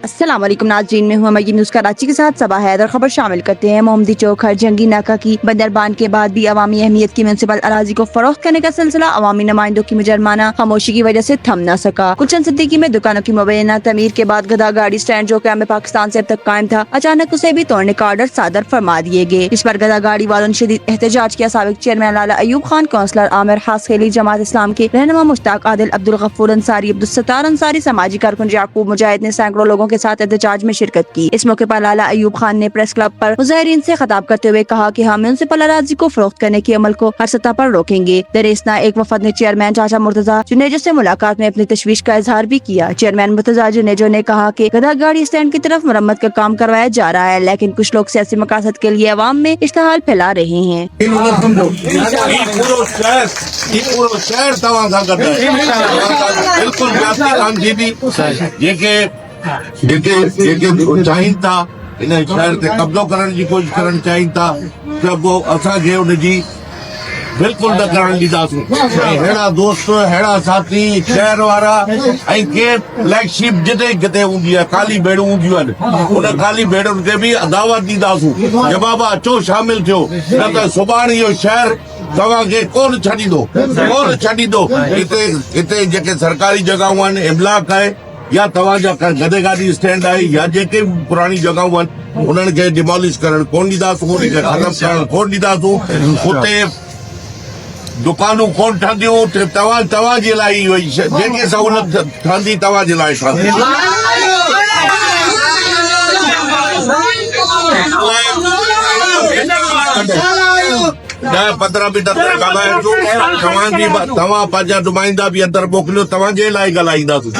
अस्सलाम वालेकुम नाज़रीन, में हूँ अमर न्यूज़ कराची के साथ सबा हैदर। खबर शामिल करते हैं। मोहम्मदी चौक हर जंगी नाका की बंदरबान के बाद भी अवामी अहमियत की म्युनिसिपल अराजी को फरोख्त करने का सिलसिला अवामी नुमाइंदों की मुजरमाना खामोशी की वजह से थम न सका। गुलशन सिद्दीकी में दुकानों की मुबैना तमीर के बाद गधा गाड़ी स्टैंड जो कैम पाकिस्तान से अब तक कायम था, अचानक उसे भी तोड़ने का ऑर्डर सादर फरमा दिए गए। इस पर गधा गाड़ी वालों ने शदीद एहतजाज किया। साबिक चेयरमैन लाला अयूब खान, काउंसलर आमिर हासखेली, जमात इस्लाम के रहनुमा मुश्ताक आदिल, अब्दुल गफूर अंसारी, अब्दुल सत्तार अंसारी, समाजी कारकुन याकूब मुजाहिद ने सैकड़ों लोगों के साथ एहतजाज में शिरकत की। इस मौके पर लाला अयूब खान ने प्रेस क्लब पर मुजाहिरीन से खिताब करते हुए कहा कि हम म्युनिसिपल अराजी को फरोख्त करने के अमल को हर सतह पर रोकेंगे। दरेसना एक वफद ने चेयरमैन चाचा मुर्तजा जुनेजो से मुलाकात में अपनी तशवीश का इजहार भी किया। चेयरमैन मुर्तजा जुनेजो ने कहा कि गधा गाड़ी स्टैंड की तरफ मरम्मत का काम करवाया जा रहा है, लेकिन कुछ लोग सियासी मकासद के लिए अवाम में इश्तहाल फैला रहे हैं। चाहिनि था इन शहर ते कब्ज़ो करण जी कोशिश करणु चाहिनि था त पोइ असांखे उनजी बिल्कुलु न करणु ॾींदासीं। अहिड़ा दोस्त, अहिड़ा साथी, शहर वारा ऐं के ब्लैक शीप जिते किथे हूंदी आहे, काली भेड़ूं हूंदियूं आहिनि, उन काली भेड़ुनि खे बि दावत ॾींदासीं कि बाबा अचो, शामिल थियो, न त सुभाणे इहो शहर तव्हांखे कोन छॾींदो। हिते जेके सरकारी जॻहियूं आहिनि, इमलाक आहे या तव्हांजा गधे गाॾी स्टैंड आहे या जेके बि पुराणी जॻहियूं आहिनि, उन्हनि खे डिमोलिश करणु कोन ॾींदासीं, उनखे ख़तमु करणु कोन ॾींदासीं। उते दुकानूं कोन ठहंदियूं। तव्हांजे लाइ इहो जेके सहूलियत ठहंदी तव्हांजे लाइ ठहंदी। 10-15 मिंट अंदरि ॻाल्हाइजो। तव्हां पंहिंजा नुमाइंदा बि अंदरि मोकिलियो, तव्हांजे लाइ ॻाल्हाईंदासीं।